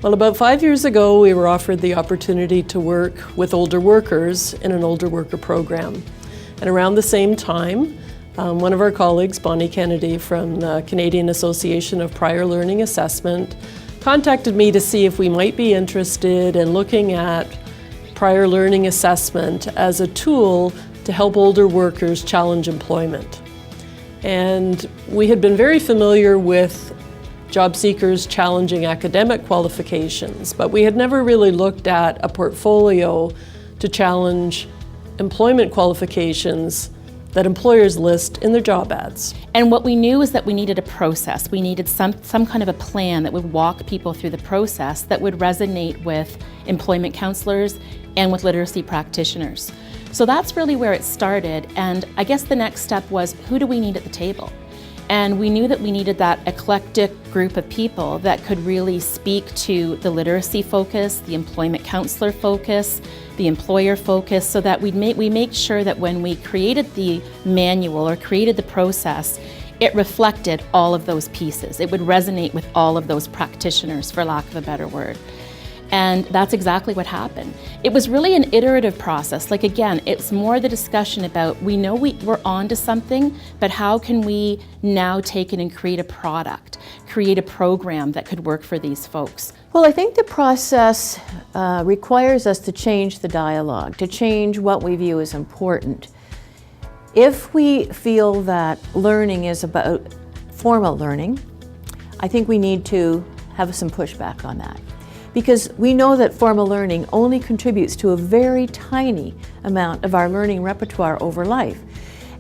Well, about 5 years ago, we were offered the opportunity to work with older workers in an older worker program. And around the same time, one of our colleagues, Bonnie Kennedy from the Canadian Association of Prior Learning Assessment, contacted me to see if we might be interested in looking at prior learning assessment as a tool to help older workers challenge employment. And we had been very familiar with job seekers challenging academic qualifications, but we had never really looked at a portfolio to challenge employment qualifications that employers list in their job ads. And what we knew is that we needed a process. We needed some kind of a plan that would walk people through the process that would resonate with employment counselors and with literacy practitioners. So that's really where it started, and I guess the next step was, who do we need at the table? And we knew that we needed that eclectic group of people that could really speak to the literacy focus, the employment counselor focus, the employer focus, so that we make sure that when we created the manual or created the process, it reflected all of those pieces. It would resonate with all of those practitioners, for lack of a better word. And that's exactly what happened. It was really an iterative process. Like, again, it's more the discussion about, we know we're onto something, but how can we now take it and create a product, create a program that could work for these folks? Well, I think the process requires us to change the dialogue, to change what we view as important. If we feel that learning is about formal learning, I think we need to have some pushback on that. Because we know that formal learning only contributes to a very tiny amount of our learning repertoire over life.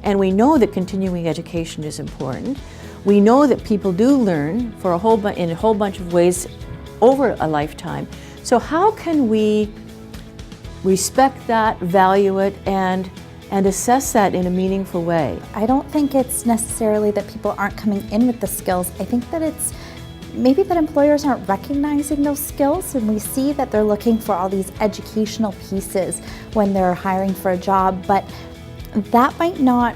And we know that continuing education is important. We know that people do learn in a whole bunch of ways over a lifetime. So how can we respect that, value it, and assess that in a meaningful way? I don't think it's necessarily that people aren't coming in with the skills. I think that it's maybe that employers aren't recognizing those skills, and we see that they're looking for all these educational pieces when they're hiring for a job, but that might not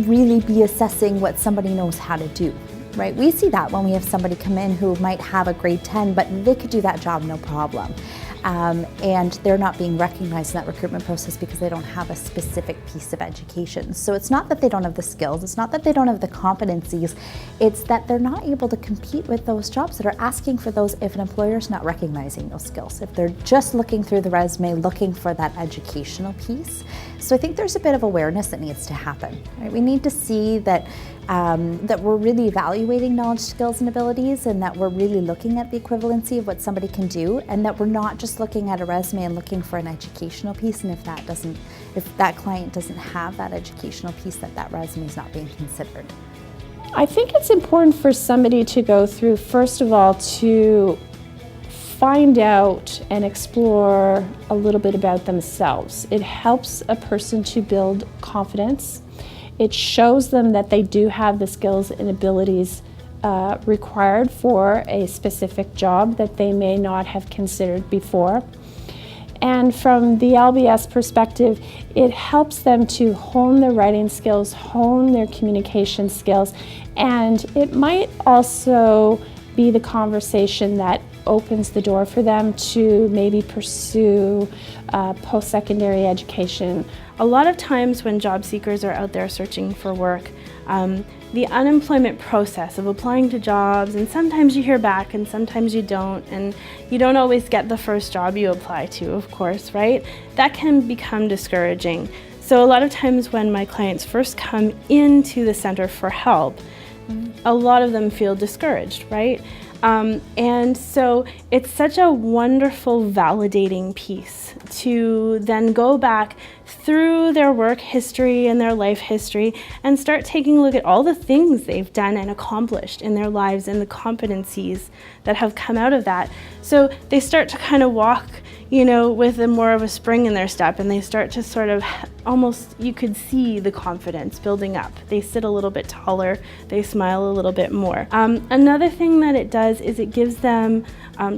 really be assessing what somebody knows how to do, right? We see that when we have somebody come in who might have a grade 10, but they could do that job no problem. And they're not being recognized in that recruitment process because they don't have a specific piece of education. So it's not that they don't have the skills, it's not that they don't have the competencies, it's that they're not able to compete with those jobs that are asking for those if an employer's not recognizing those skills, if they're just looking through the resume, looking for that educational piece. So I think there's a bit of awareness that needs to happen, right? We need to see that that we're really evaluating knowledge, skills, and abilities, and that we're really looking at the equivalency of what somebody can do, and that we're not just looking at a resume and looking for an educational piece, and if that client doesn't have that educational piece, that resume is not being considered. I think it's important for somebody to go through, first of all, to find out and explore a little bit about themselves. It helps a person to build confidence. It shows them that they do have the skills and abilities required for a specific job that they may not have considered before. And from the LBS perspective, it helps them to hone their writing skills, hone their communication skills, and it might also be the conversation that opens the door for them to maybe pursue post-secondary education. A lot of times when job seekers are out there searching for work, the unemployment process of applying to jobs, and sometimes you hear back and sometimes you don't, and you don't always get the first job you apply to, of course, right? That can become discouraging. So a lot of times when my clients first come into the Center for Help, a lot of them feel discouraged, right? And so it's such a wonderful validating piece to then go back through their work history and their life history and start taking a look at all the things they've done and accomplished in their lives and the competencies that have come out of that. So they start to kind of walk, with more of a spring in their step, and they start to sort of almost, you could see the confidence building up. They sit a little bit taller, they smile a little bit more. Another thing that it does is it gives them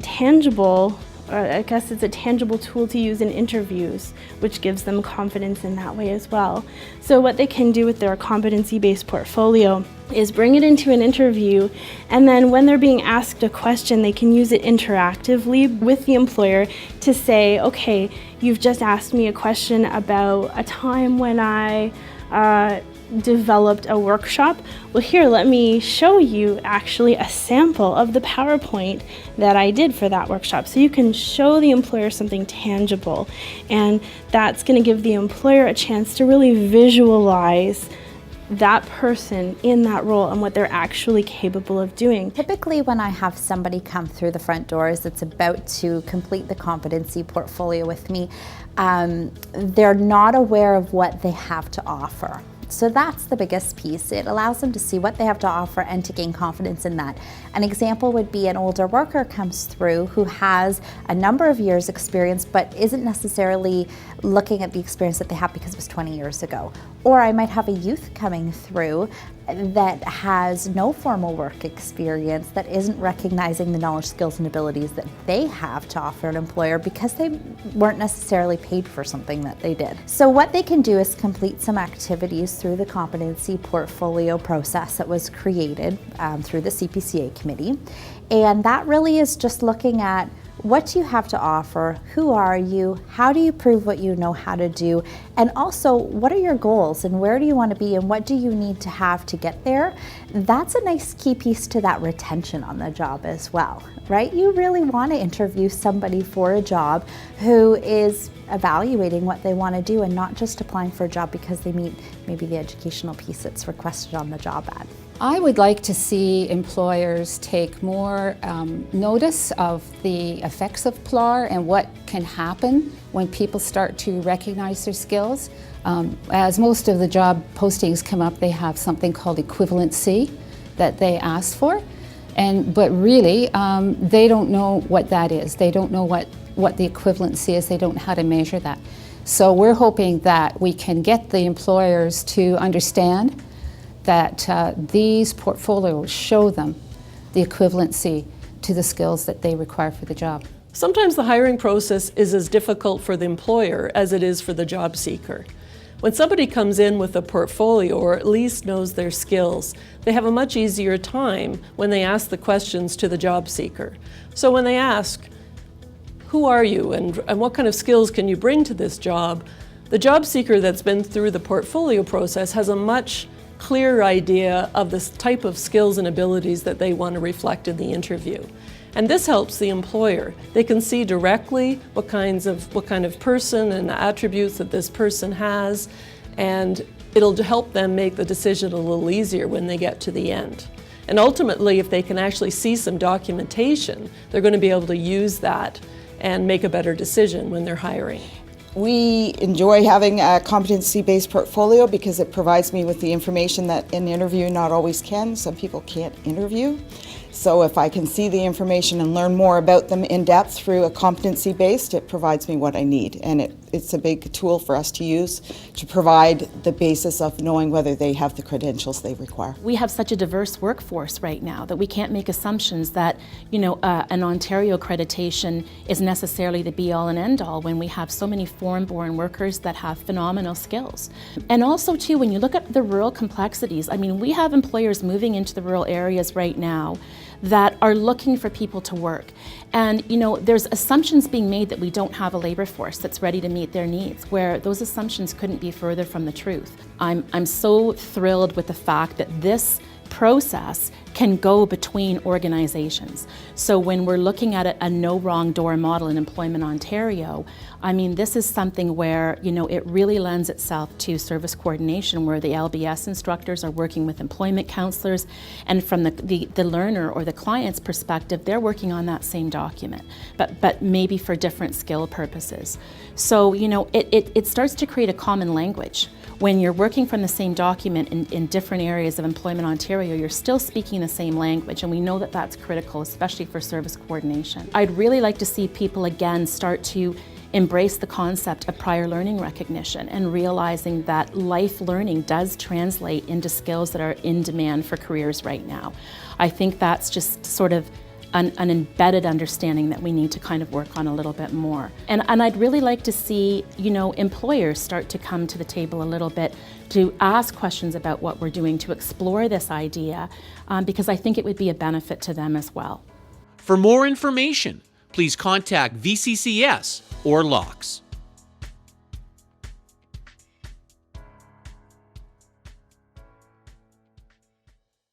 tangible I guess it's a tangible tool to use in interviews, which gives them confidence in that way as well. So what they can do with their competency-based portfolio is bring it into an interview, and then when they're being asked a question, they can use it interactively with the employer to say, okay, you've just asked me a question about a time when I developed a workshop. Well, here, let me show you actually a sample of the PowerPoint that I did for that workshop. So you can show the employer something tangible, and that's going to give the employer a chance to really visualize that person in that role and what they're actually capable of doing. Typically when I have somebody come through the front doors that's about to complete the competency portfolio with me, they're not aware of what they have to offer. So that's the biggest piece. It allows them to see what they have to offer and to gain confidence in that. An example would be an older worker comes through who has a number of years experience but isn't necessarily looking at the experience that they have because it was 20 years ago. Or I might have a youth coming through that has no formal work experience, that isn't recognizing the knowledge, skills, and abilities that they have to offer an employer because they weren't necessarily paid for something that they did. So what they can do is complete some activities through the competency portfolio process that was created through the CPCA committee. And that really is just looking at what do you have to offer, who are you, how do you prove what you know how to do, and also what are your goals and where do you want to be and what do you need to have to get there. That's a nice key piece to that retention on the job as well, right? You really want to interview somebody for a job who is evaluating what they want to do and not just applying for a job because they meet maybe the educational piece that's requested on the job ad. I would like to see employers take more notice of the effects of PLAR and what can happen when people start to recognize their skills. As most of the job postings come up, they have something called equivalency that they ask for, but really they don't know what that is. They don't know what the equivalency is. They don't know how to measure that. So we're hoping that we can get the employers to understand that these portfolios show them the equivalency to the skills that they require for the job. Sometimes the hiring process is as difficult for the employer as it is for the job seeker. When somebody comes in with a portfolio or at least knows their skills, they have a much easier time when they ask the questions to the job seeker. So when they ask, who are you and what kind of skills can you bring to this job, the job seeker that's been through the portfolio process has a much clear idea of the type of skills and abilities that they want to reflect in the interview. And this helps the employer. They can see directly what kind of person and attributes that this person has, and it'll help them make the decision a little easier when they get to the end. And ultimately, if they can actually see some documentation, they're going to be able to use that and make a better decision when they're hiring. We enjoy having a competency-based portfolio because it provides me with the information that an interview not always can. Some people can't interview. So if I can see the information and learn more about them in depth through a competency-based, it provides me what I need. And it's a big tool for us to use to provide the basis of knowing whether they have the credentials they require. We have such a diverse workforce right now that we can't make assumptions that, an Ontario accreditation is necessarily the be-all and end-all when we have so many foreign-born workers that have phenomenal skills. And also, too, when you look at the rural complexities, we have employers moving into the rural areas right now that are looking for people to work. And there's assumptions being made that we don't have a labor force that's ready to meet their needs, where those assumptions couldn't be further from the truth. I'm so thrilled with the fact that this process can go between organizations. So when we're looking at a no wrong door model in Employment Ontario, this is something where, it really lends itself to service coordination, where the LBS instructors are working with employment counselors, and from the learner or the client's perspective, they're working on that same document, but maybe for different skill purposes. So, it starts to create a common language. When you're working from the same document in different areas of Employment Ontario, you're still speaking the same language, and we know that that's critical, especially for service coordination. I'd really like to see people again start to embrace the concept of prior learning recognition and realizing that life learning does translate into skills that are in demand for careers right now. I think that's just sort of an embedded understanding that we need to kind of work on a little bit more. And I'd really like to see, employers start to come to the table a little bit to ask questions about what we're doing, to explore this idea, because I think it would be a benefit to them as well. For more information, please contact VCCS or LOCKSS.